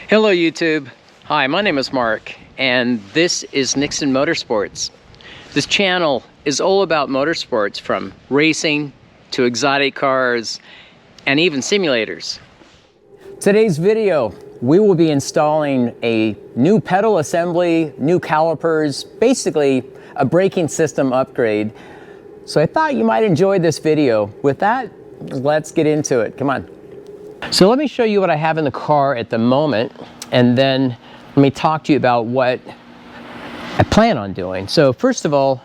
Hello YouTube. Hi, my name is Mark and this is Nixon Motorsports. This channel is all about motorsports, from racing to exotic cars and even simulators. Today's video, we will be installing a new pedal assembly, new calipers, basically a braking system upgrade. So I thought you might enjoy this video. With that, let's get into it. Come on. So let me show you what I have in the car at the moment, and then let me talk to you about what I plan on doing. So first of all,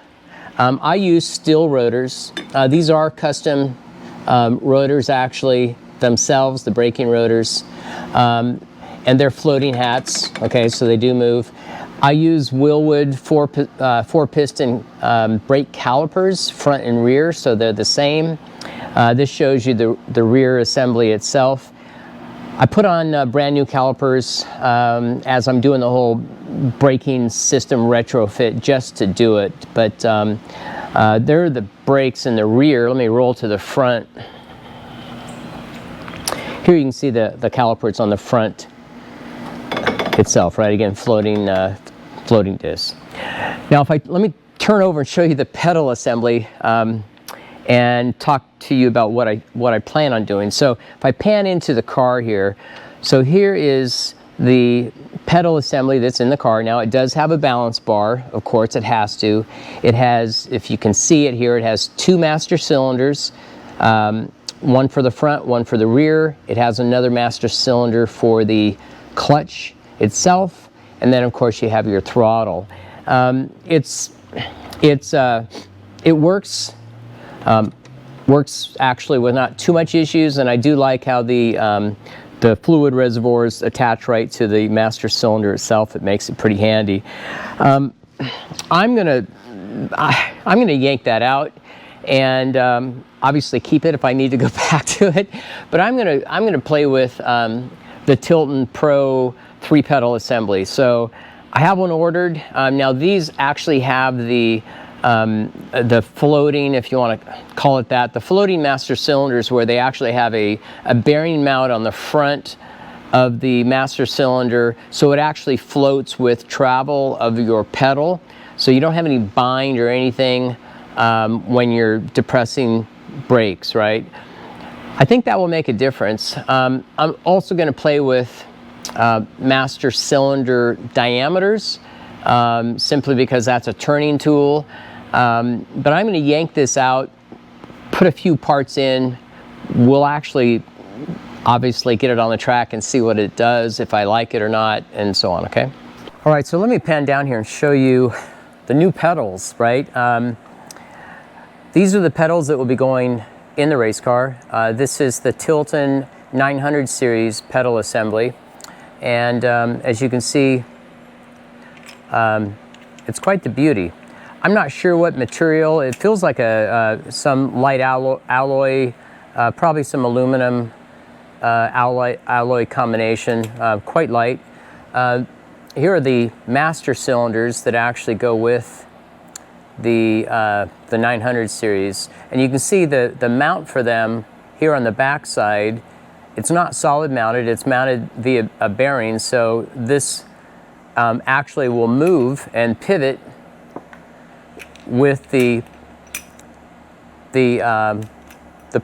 I use steel rotors. These are custom rotors actually themselves, the braking rotors, and they're floating hats, okay, so they do move. I use Wilwood four piston brake calipers, front and rear, so they're the same. This shows you the rear assembly itself. I put on brand new calipers as I'm doing the whole braking system retrofit just to do it. But there are the brakes in the rear. Let me roll to the front. Here you can see the calipers on the front itself, right? Again, floating disc. Now, let me turn over and show you the pedal assembly. And talk to you about what I plan on doing. So if I pan into the car here, so here is the pedal assembly that's in the car. Now it does have a balance bar, of course it has to. It has, if you can see it here, it has two master cylinders, one for the front, one for the rear. It has another master cylinder for the clutch itself, and then of course you have your throttle. It works actually with not too much issues, and I do like how the fluid reservoirs attach right to the master cylinder itself. It makes it pretty handy. I'm gonna yank that out and obviously keep it if I need to go back to it. But I'm gonna play with the Tilton Pro 3-pedal assembly. So I have one ordered. Now these actually have the floating, if you want to call it that, the floating master cylinders, where they actually have a bearing mount on the front of the master cylinder, so it actually floats with travel of your pedal, so you don't have any bind or anything when you're depressing brakes, right? I think that will make a difference. I'm also going to play with master cylinder diameters, simply because that's a turning tool. But I'm going to yank this out, put a few parts in. We'll actually obviously get it on the track and see what it does, if I like it or not, and so on, okay? All right, so let me pan down here and show you the new pedals, right? These are the pedals that will be going in the race car. This is the Tilton 900 series pedal assembly. And as you can see, it's quite the beauty. I'm not sure what material. It feels like some light alloy, probably some aluminum alloy combination, quite light. Here are the master cylinders that actually go with the 900 series, and you can see the mount for them here on the back side. It's not solid mounted. It's mounted via a bearing, so this actually will move and pivot with the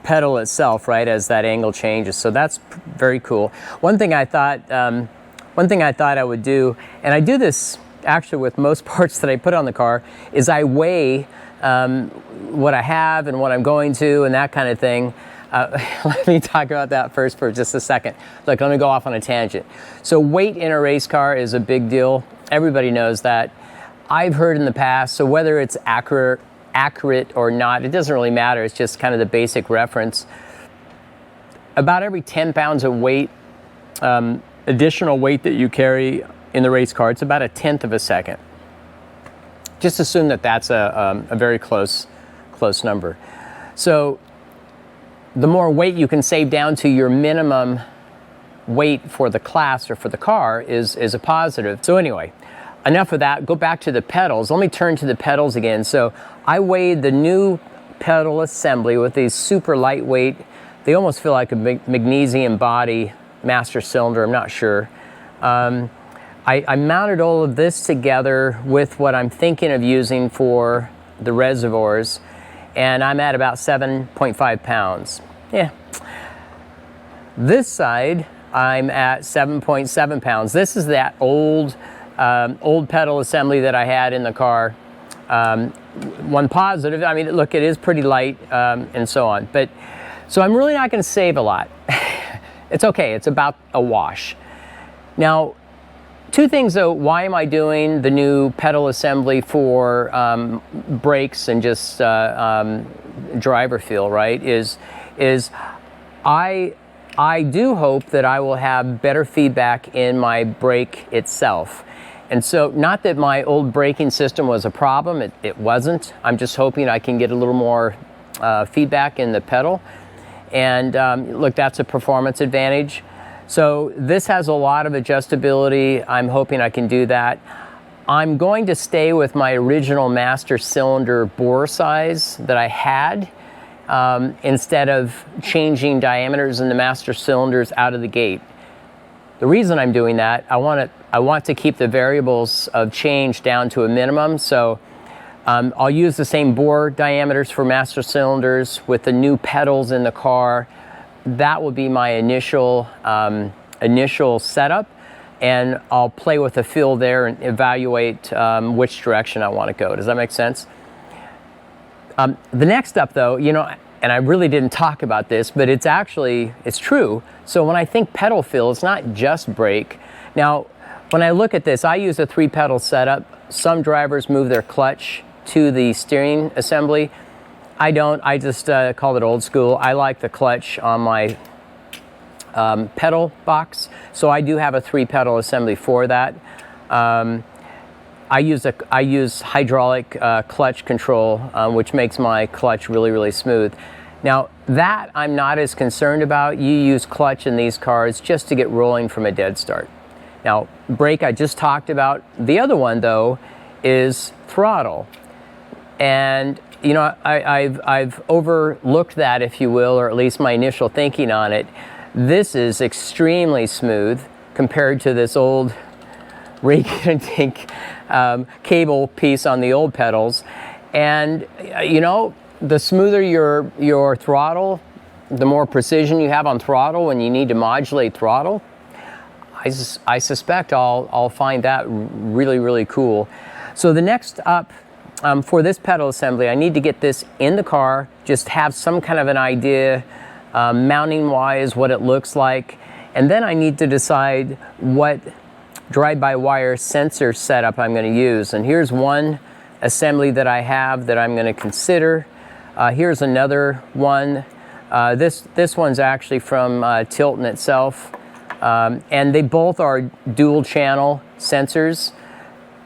pedal itself, right, as that angle changes. So that's very cool. One thing I thought I would do, and I do this actually with most parts that I put on the car, is I weigh what I have and what I'm going to and that kind of thing. Let me talk about that first for just a second. Look, let me go off on a tangent. So weight in a race car is a big deal. Everybody knows that. I've heard in the past, so whether it's accurate or not, it doesn't really matter. It's just kind of the basic reference. About every 10 pounds of weight, additional weight that you carry in the race car, it's about 1/10 of a second. Just assume that that's a very close number. So the more weight you can save down to your minimum weight for the class or for the car is a positive. So anyway, enough of that. Go back to the pedals. Let me turn to the pedals again. So I weighed the new pedal assembly with these super lightweight. They almost feel like a magnesium body master cylinder. I'm not sure. I mounted all of this together with what I'm thinking of using for the reservoirs, and I'm at about 7.5 pounds. Yeah. This side, I'm at 7.7 pounds. This is that old pedal assembly that I had in the car. One positive, I mean, look, it is pretty light and so on. But so I'm really not going to save a lot. It's okay. It's about a wash. Now, two things though. Why am I doing the new pedal assembly for brakes and just driver feel? Right? Is I do hope that I will have better feedback in my brake itself. And so, not that my old braking system was a problem, it wasn't. I'm just hoping I can get a little more feedback in the pedal. And look, that's a performance advantage. So this has a lot of adjustability. I'm hoping I can do that. I'm going to stay with my original master cylinder bore size that I had, instead of changing diameters in the master cylinders out of the gate. The reason I'm doing that, I want to keep the variables of change down to a minimum. So I'll use the same bore diameters for master cylinders with the new pedals in the car. That will be my initial setup, and I'll play with the feel there and evaluate which direction I want to go. Does that make sense? The next up though, you know, and I really didn't talk about this, but it's true. So when I think pedal feel, it's not just brake. Now, when I look at this, I use a 3-pedal setup. Some drivers move their clutch to the steering assembly. I don't, I just call it old school. I like the clutch on my pedal box. So I do have a 3-pedal assembly for that. I use hydraulic clutch control, which makes my clutch really, really smooth. Now that I'm not as concerned about. You use clutch in these cars just to get rolling from a dead start. Now brake I just talked about. The other one though is throttle. And you know, I've overlooked that, if you will, or at least my initial thinking on it. This is extremely smooth compared to this old rake-and-take cable piece on the old pedals. And you know, the smoother your throttle, the more precision you have on throttle when you need to modulate throttle. I suspect I'll find that really, really cool. So the next up, for this pedal assembly, I need to get this in the car, just have some kind of an idea, mounting-wise, what it looks like, and then I need to decide what drive-by-wire sensor setup I'm going to use. And here's one assembly that I have that I'm going to consider. Here's another one. This one's actually from Tilton itself, and they both are dual-channel sensors.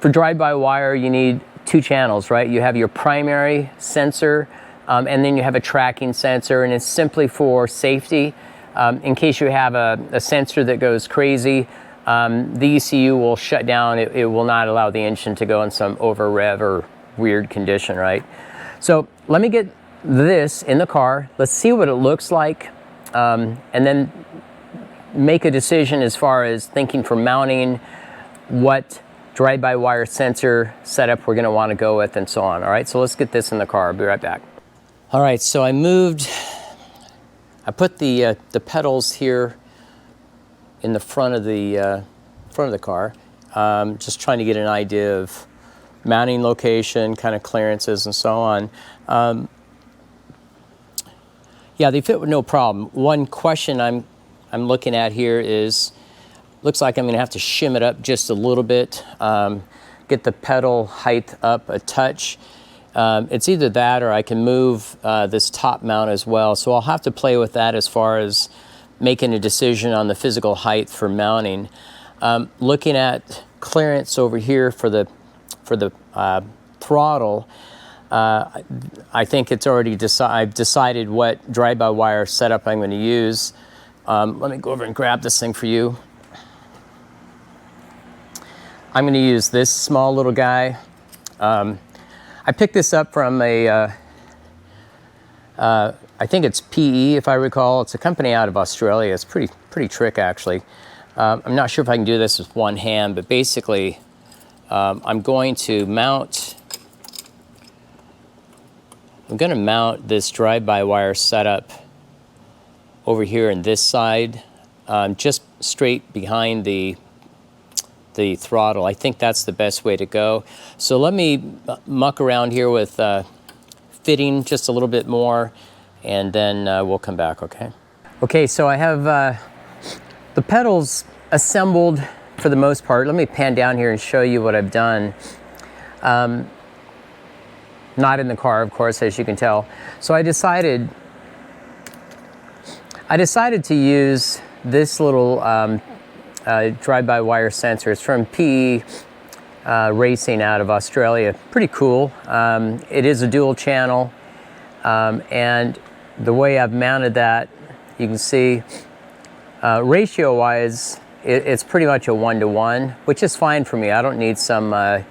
For drive-by-wire, you need 2 channels, right? You have your primary sensor, and then you have a tracking sensor, and it's simply for safety. In case you have a sensor that goes crazy, the ECU will shut down. It will not allow the engine to go in some over rev or weird condition, right? So let me get this in the car. Let's see what it looks like, and then make a decision as far as thinking for mounting, what drive-by-wire sensor setup we're going to want to go with, and so on. All right, so let's get this in the car. I'll be right back. All right, so I put the pedals here in the front of the car, just trying to get an idea of mounting location, kind of clearances, and so on. Yeah, they fit with no problem. One question I'm looking at here is, looks like I'm going to have to shim it up just a little bit, get the pedal height up a touch. It's either that or I can move this top mount as well. So I'll have to play with that as far as making a decision on the physical height for mounting. Looking at clearance over here for the throttle, I think it's already I've decided what drive-by-wire setup I'm going to use. Let me go over and grab this thing for you. I'm going to use this small little guy. I picked this up from I think it's PE, if I recall. It's a company out of Australia. It's pretty trick, actually. I'm not sure if I can do this with one hand, but basically I'm going to mount this drive-by-wire setup over here on this side, just straight behind the throttle. I think that's the best way to go. So let me muck around here with fitting just a little bit more, and then we'll come back, okay? Okay, so I have the pedals assembled for the most part. Let me pan down here and show you what I've done. Not in the car, of course, as you can tell. So I decided to use this little drive-by-wire sensor. It's from PE Racing out of Australia. Pretty cool. It is a dual channel, and the way I've mounted that, you can see ratio-wise, it's pretty much a 1-to-1, which is fine for me. I don't need some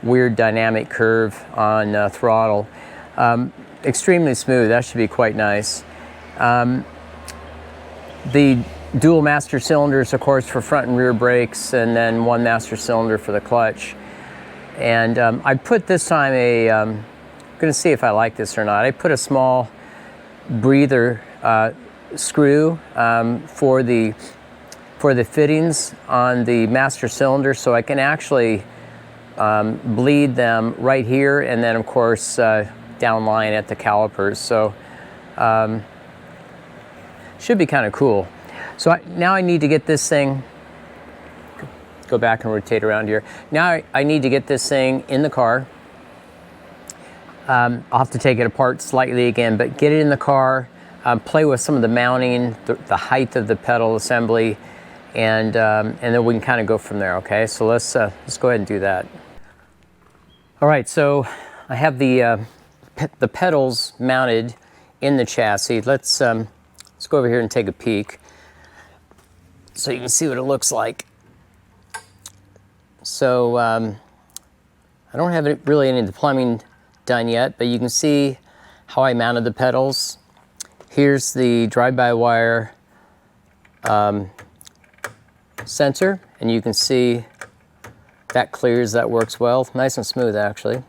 weird dynamic curve on throttle. Extremely smooth. That should be quite nice. The dual master cylinders, of course, for front and rear brakes, and then one master cylinder for the clutch. And I put this time I'm going to see if I like this or not. I put a small breather screw for the fittings on the master cylinder, so I can actually bleed them right here, and then of course down line at the calipers. So should be kind of cool. So now I need to get this thing, go back and rotate around here. Now I need to get this thing in the car. I'll have to take it apart slightly again, but get it in the car, play with some of the mounting, the height of the pedal assembly, and then we can kind of go from there, okay? So let's go ahead and do that. All right, so I have the pedals mounted in the chassis. Let's go over here and take a peek so you can see what it looks like. So I don't have really any of the plumbing done yet, but you can see how I mounted the pedals. Here's the drive-by-wire sensor, and you can see that clears, that works well. Nice and smooth, actually.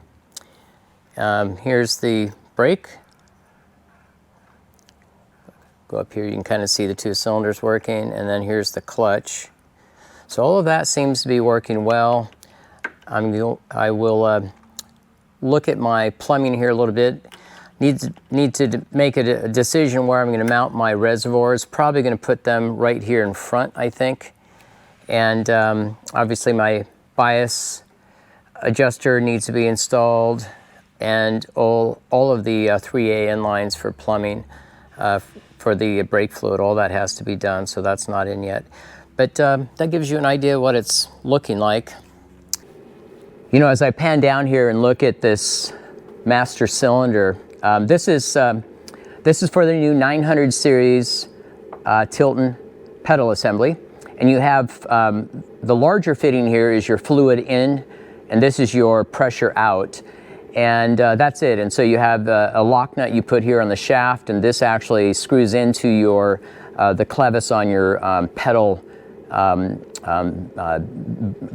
Here's the brake. Go up here, you can kind of see the two cylinders working, and then here's the clutch. So all of that seems to be working well. I will look at my plumbing here a little bit. Need to make a decision where I'm going to mount my reservoirs. Probably going to put them right here in front, I think. And obviously my bias adjuster needs to be installed, and all of the 3AN lines for plumbing, for the brake fluid, all that has to be done, so that's not in yet. But that gives you an idea of what it's looking like. You know, as I pan down here and look at this master cylinder, this is for the new 900 series Tilton pedal assembly. And you have the larger fitting here is your fluid in, and this is your pressure out. And that's it. And so you have a lock nut you put here on the shaft, and this actually screws into your the clevis on your pedal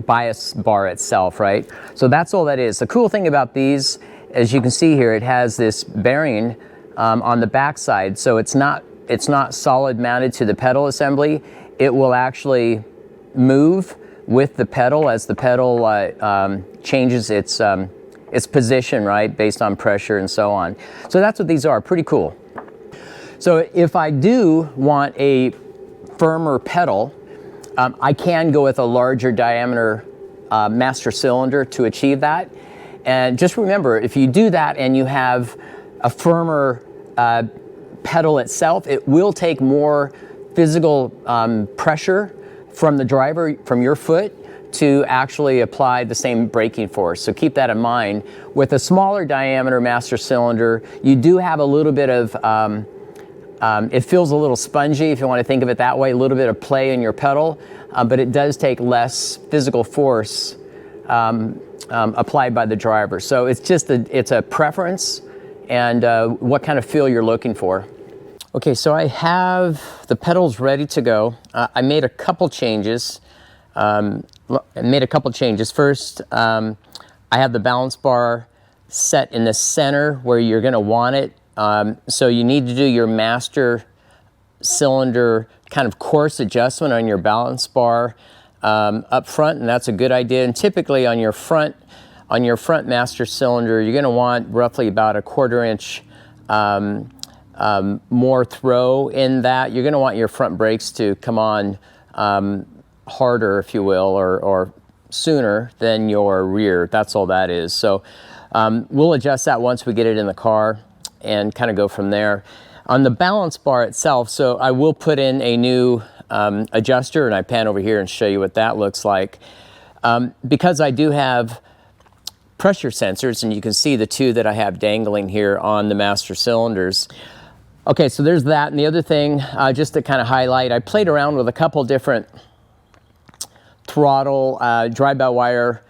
bias bar itself, right? So that's all that is. The cool thing about these, as you can see here, it has this bearing on the back side, so it's not solid mounted to the pedal assembly. It will actually move with the pedal as the pedal changes its position, right, based on pressure and so on. So that's what these are. Pretty cool. So if I do want a firmer pedal, I can go with a larger diameter master cylinder to achieve that. And just remember, if you do that and you have a firmer pedal itself, it will take more physical pressure from the driver, from your foot, to actually apply the same braking force. So keep that in mind. With a smaller diameter master cylinder, you do have a little bit of, it feels a little spongy, if you want to think of it that way, a little bit of play in your pedal, but it does take less physical force applied by the driver. So it's just it's a preference and what kind of feel you're looking for. Okay, so I have the pedal's ready to go. I made a couple changes. First, I have the balance bar set in the center where you're going to want it. So you need to do your master cylinder kind of course adjustment on your balance bar up front, and that's a good idea. And typically on your front master cylinder, you're going to want roughly about a 1/4 inch more throw in that. You're going to want your front brakes to come on harder, if you will, or sooner than your rear. That's all that is. So we'll adjust that once we get it in the car and kind of go from there. On the balance bar itself, so I will put in a new adjuster, and I pan over here and show you what that looks like. Because I do have pressure sensors, and you can see the two that I have dangling here on the master cylinders. Okay, so there's that. And the other thing, just to kind of highlight, I played around with a couple different throttle drive-by-wire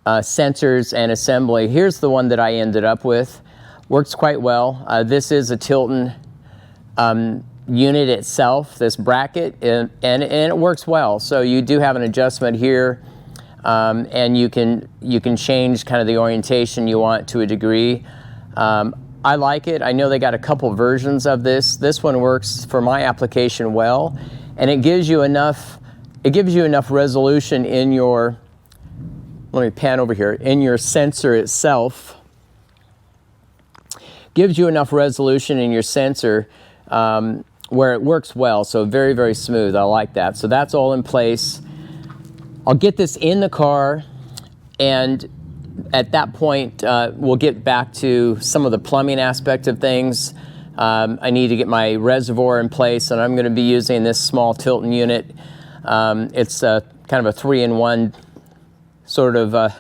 sensors and assembly. Here's the one that I ended up with. Works quite well. This is a Tilton unit itself, this bracket, and it works well. So you do have an adjustment here, and you can change kind of the orientation you want to a degree. I like it. I know they got a couple versions of this. This one works for my application well, and it gives you enough resolution in your, let me pan over here, in your sensor itself. Gives you enough resolution in your sensor where it works well, so very, very smooth. I like that. So that's all in place. I'll get this in the car, and at that point we'll get back to some of the plumbing aspect of things. I need to get my reservoir in place, and I'm going to be using this small Tilton unit. It's kind of a 3-in-1 sort of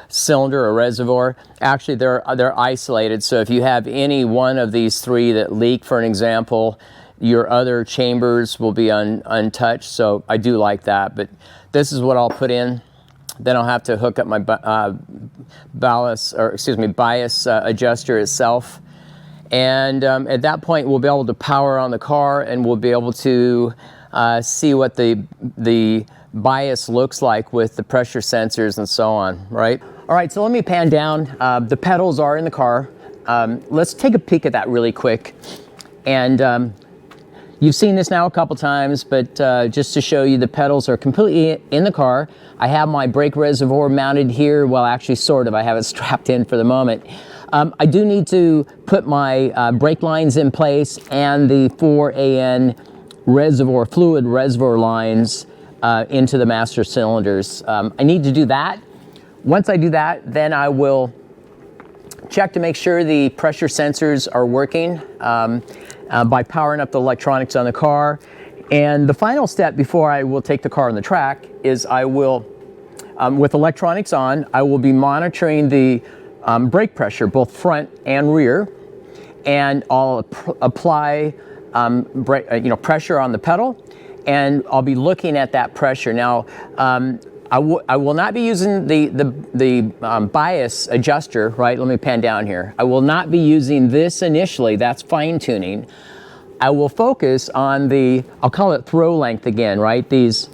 cylinder or reservoir. Actually, they're isolated, so if you have any one of these three that leak, for an example, your other chambers will be untouched. So I do like that, but this is what I'll put in. Then I'll have to hook up my bias adjuster itself, and at that point we'll be able to power on the car, and we'll be able to see what the bias looks like with the pressure sensors and so on, right? All right, so let me pan down. The pedals are in the car. Let's take a peek at that really quick. And you've seen this now a couple times, but just to show you, the pedals are completely in the car. I have my brake reservoir mounted here. Well, actually, sort of. I have it strapped in for the moment. I do need to put my brake lines in place and the 4AN reservoir, fluid reservoir lines into the master cylinders. I need to do that. Once I do that, then I will check to make sure the pressure sensors are working by powering up the electronics on the car. And the final step before I will take the car on the track is I will, with electronics on, I will be monitoring the brake pressure, both front and rear, and I'll apply pressure on the pedal, and I'll be looking at that pressure. Now, I will not be using the bias adjuster, right? Let me pan down here. I will not be using this initially. That's fine tuning. I will focus on the, I'll call it throw length again, right? These,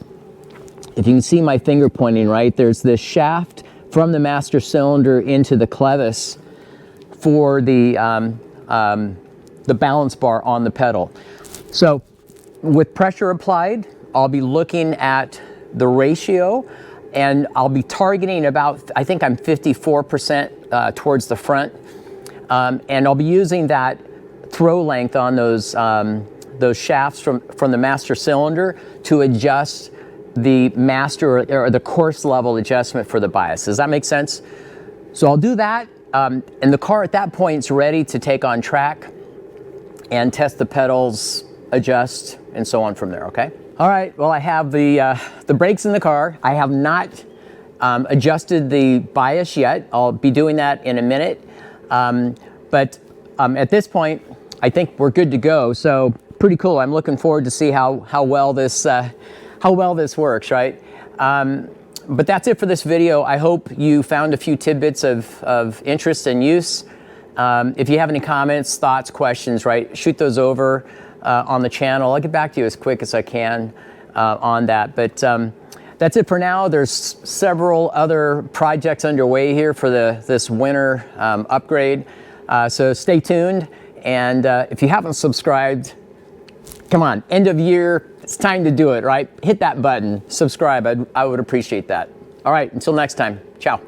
if you can see my finger pointing, right? There's this shaft from the master cylinder into the clevis for the balance bar on the pedal. So with pressure applied, I'll be looking at the ratio, and I'll be targeting about, I think I'm 54% towards the front, and I'll be using that throw length on those shafts from the master cylinder to adjust the master or the course level adjustment for the bias. Does that make sense? So I'll do that, and the car at that point is ready to take on track and test the pedals, adjust, and so on from there, okay? All right, well, I have the brakes in the car. I have not adjusted the bias yet. I'll be doing that in a minute. But at this point, I think we're good to go. So pretty cool. I'm looking forward to see how well this works, right? But that's it for this video. I hope you found a few tidbits of interest and use. If you have any comments, thoughts, questions, right, shoot those over. on the channel. I'll get back to you as quick as I can on that. But that's it for now. There's several other projects underway here for this winter upgrade. So stay tuned. And if you haven't subscribed, come on, end of year, it's time to do it, right? Hit that button, subscribe. I would appreciate that. All right, until next time, ciao.